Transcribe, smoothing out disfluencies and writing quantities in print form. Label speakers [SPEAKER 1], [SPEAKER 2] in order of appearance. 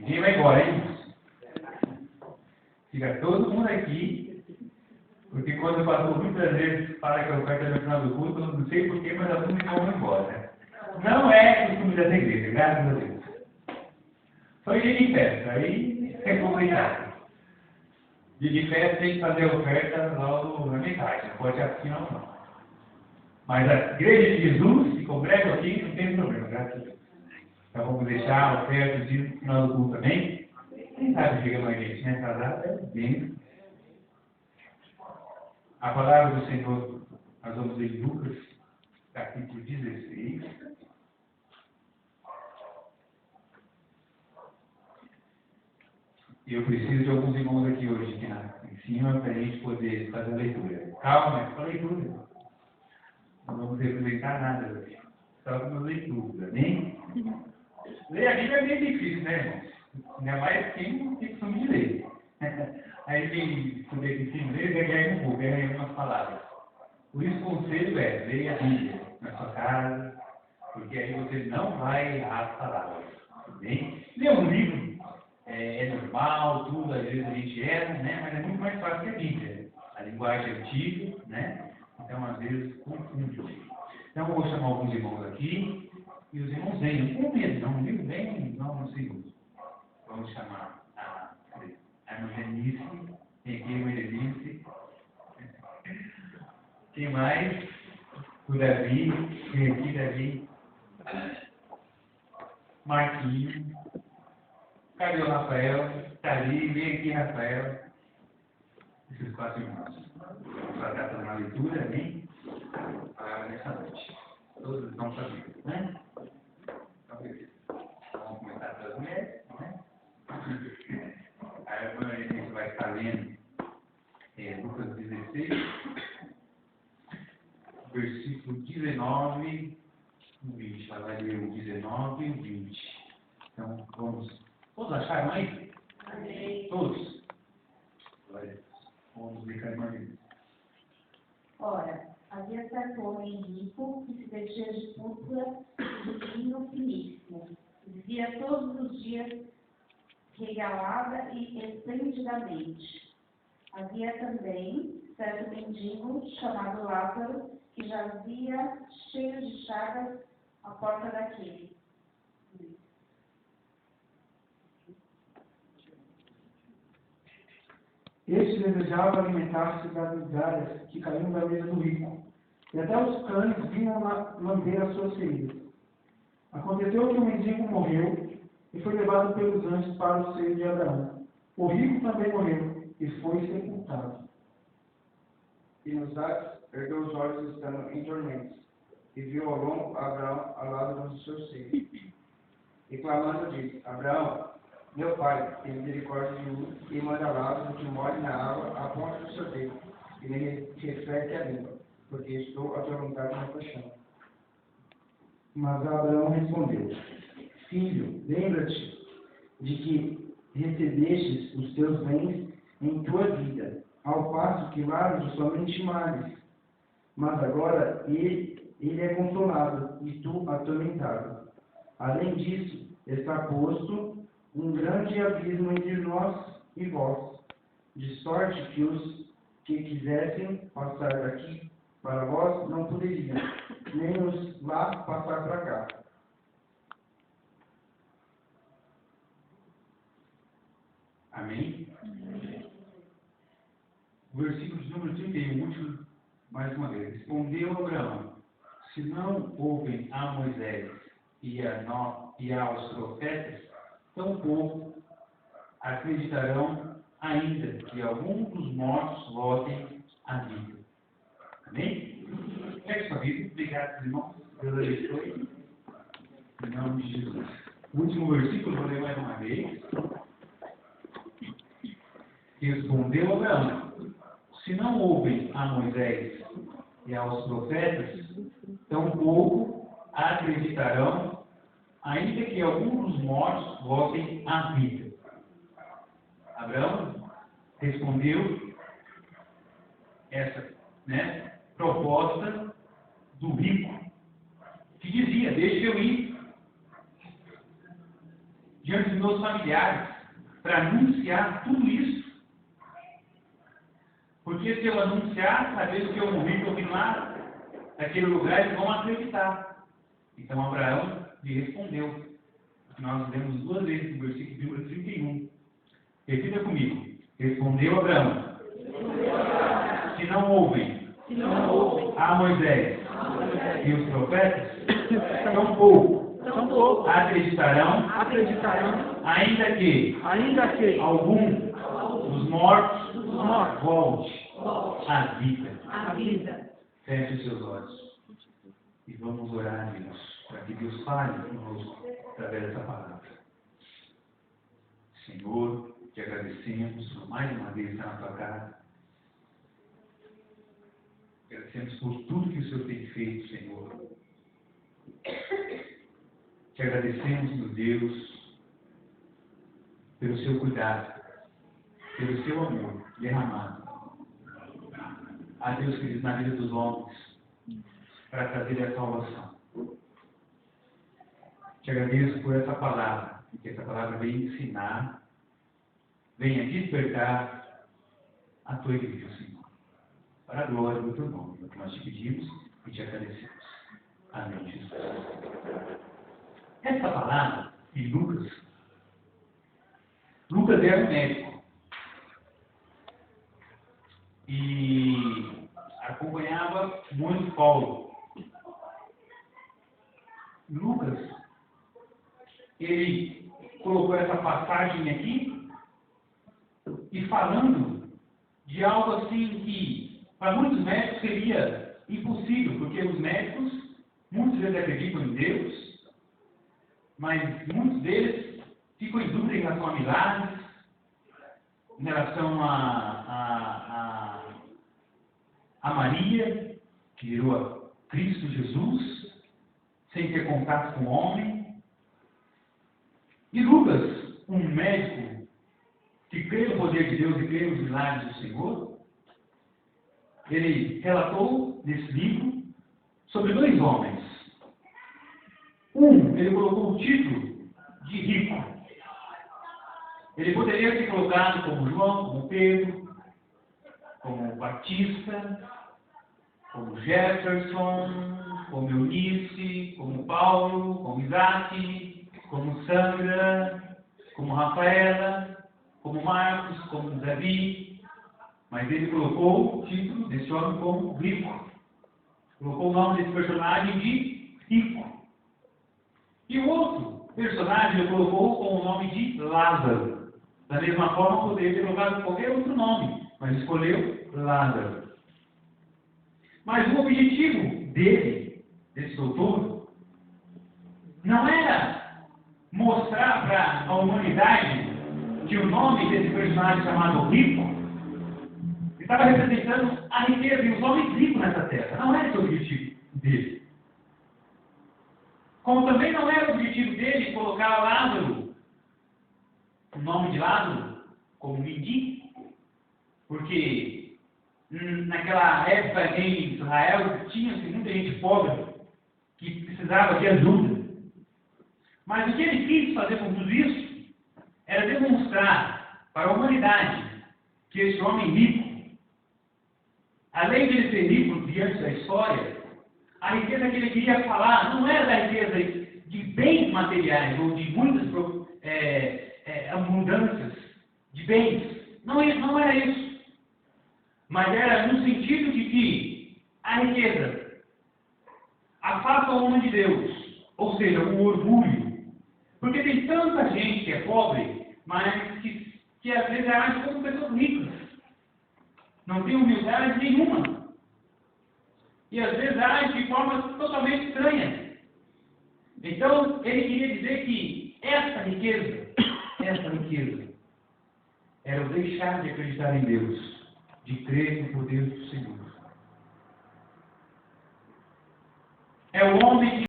[SPEAKER 1] Ninguém vai embora, hein? Fica todo mundo aqui, porque quando eu passo muitas vezes para que a oferta no final do culto, eu não sei porquê, mas assume que vão embora. Não é costume dessa igreja, graças a Deus. Só dia de festa, aí é complicado. Dia de festa tem que fazer a oferta logo na metade, não pode assim não. Mas a igreja de Jesus, se congrega aqui, não tem problema, graças a Deus. Então vamos deixar a oferta no final do culto também. Quem sabe chega mais gente, né? Casado é bem. A palavra do Senhor, nós vamos ler em Lucas, capítulo 16. Eu preciso de alguns irmãos aqui hoje, aqui em cima, para a gente poder fazer a leitura. Calma, é só leitura. Não vamos representar nada hoje. Só uma leitura, amém? Ler a Bíblia é bem difícil, né, irmãos? Ainda mais quem tem costume de ler. Aí quem puder de ler, ganha um pouco, ganha algumas palavras. Por isso o conselho é, leia a Bíblia na sua casa, porque aí você não vai errar as palavras. Bem? Ler um livro é normal, tudo, às vezes a gente erra, né? Mas é muito mais fácil que a Bíblia. A linguagem é antiga, né? Então, às vezes, confunde. Então, eu vou chamar alguns irmãos aqui, e os irmãos venham. Não tem medo, não, viu? Vem, não, Senhor. Vamos chamar a irmã Denise, tem aqui a irmã Denise. Quem mais? O Davi, tem aqui Davi. Marquinhos. Cadê o Rafael? Está ali, vem aqui, Rafael. Esses 4 irmãos. Vamos tratar uma leitura, amém? Para nessa noite. Todos estão fazendo, né? Então, beleza. Vamos começar pelas mulheres, né? A irmã a gente vai estar lendo Lucas 16, versículo 19 e 20. Ela vai ler o 19 e o 20. Então, vamos. Todos acharam aí? Amém. Todos? Vamos ler cada uma vez.
[SPEAKER 2] Ora, havia certo homem rico que se vestia de púrpura e de vinho finíssimo. Vivia todos os dias regalada e esplendidamente. Havia também certo mendigo chamado Lázaro, que jazia cheio de chagas à porta daquele.
[SPEAKER 3] Este desejava alimentar-se das migalhas que caíam da mesa do rico, e até os cães vinham lamber as suas feridas. Aconteceu que o mendigo morreu e foi levado pelos anjos para o seio de Abraão. O rico também morreu e foi sepultado.
[SPEAKER 4] E nos dados ergueu os olhos estando em tormentos, e viu ao longo Abraão ao lado do seu seio. E clamando disse: Abraão, meu pai, tem misericórdia de mim, e manda Lázaro que molhe na água a ponta do seu dedo, e me refresque a língua, porque estou atormentado no colchão.
[SPEAKER 3] Mas Abraão respondeu: Filho, lembra-te de que recebestes os teus bens em tua vida, ao passo que Lázaro somente males. Mas agora ele é consolado, e tu atormentado. Além disso, está posto um grande abismo entre nós e vós, de sorte que os que quisessem passar daqui para vós não poderiam, nem os lá passar para cá.
[SPEAKER 1] Amém? O versículo de número 31, último, mais uma vez. Respondeu Abraão: se não ouvem a Moisés e aos profetas, tampouco acreditarão ainda que algum dos mortos voltem à vida. Amém? Pegue sua Bíblia. Obrigado, irmãos. Deus abençoe. Em nome de Jesus. O último versículo, vou ler mais uma vez. Respondeu Abraão: se não ouvem a Moisés e aos profetas, tampouco acreditarão, ainda que algum dos mortos voltem à vida. Abraão respondeu essa proposta do rico, que dizia: deixa eu ir. diante dos meus familiares, para anunciar tudo isso. Porque se eu anunciar, sabendo que eu morri, que eu vim lá, daquele lugar, eles vão acreditar. Então Abraão lhe respondeu. Nós lemos 2 vezes no versículo número 31. Repita comigo. Respondeu Abraão. Se não ouvem a Moisés e os profetas, tampouco acreditarão, ainda que algum dos mortos volte à vida. Feche os seus olhos e vamos orar a Deus, para que Deus fale conosco através dessa palavra. Senhor, te agradecemos por mais uma vez estar na tua casa. Agradecemos por tudo que o Senhor tem feito, Senhor. Te agradecemos, meu Deus, pelo seu cuidado, pelo seu amor derramado. A Deus, querido, na vida dos homens, para trazer a salvação. Te agradeço por essa palavra, porque essa palavra vem ensinar, venha despertar a tua igreja, Senhor. Para a glória do teu nome, é o que nós te pedimos e te agradecemos. Amém, Jesus. Essa palavra, em Lucas era um médico. E acompanhava muito Paulo. Lucas, ele colocou essa passagem aqui e falando de algo assim que para muitos médicos seria impossível, porque os médicos, muitos deles acreditam em Deus, mas muitos deles ficam em dúvida em relação a milagres, em relação a Maria, que virou a Cristo Jesus, sem ter contato com o homem. E Lucas, um médico que crê no poder de Deus e crê nos milagres do Senhor, ele relatou nesse livro sobre 2 homens. Ele colocou o título de rico. Ele poderia ser colocado como João, como Pedro, como Batista, como Jefferson, como Eunice, como Paulo, como Isaac, como Sandra, como Rafaela, como Marcos, como Davi. Mas ele colocou o título desse homem como rico. Colocou o nome desse personagem de rico. E o outro personagem ele colocou com o nome de Lázaro. Da mesma forma, poderia ter colocado qualquer outro nome, mas escolheu Lázaro. Mas o objetivo desse doutor, não era mostrar para a humanidade que o nome desse personagem chamado rico estava representando a riqueza e os homens ricos nessa terra. Não era esse o objetivo dele. Como também não era o objetivo dele colocar Lázaro, o nome de Lázaro, como mendigo, porque naquela época em Israel tinha-se muita gente pobre que precisava de ajuda. Mas o que ele quis fazer com tudo isso era demonstrar para a humanidade que esse homem rico, além de ele ser rico diante da história, a riqueza que ele queria falar não era da riqueza de bens materiais ou de muitas abundâncias de bens. Não era isso. Mas era no sentido de que a riqueza afasta o homem de Deus. Ou seja, o orgulho. Porque tem tanta gente que é pobre, mas que às vezes age como pessoas ricas. Não tem humildade nenhuma. E às vezes age de forma totalmente estranha. Então, ele queria dizer que essa riqueza, era o deixar de acreditar em Deus, de crer no poder do Senhor. É o homem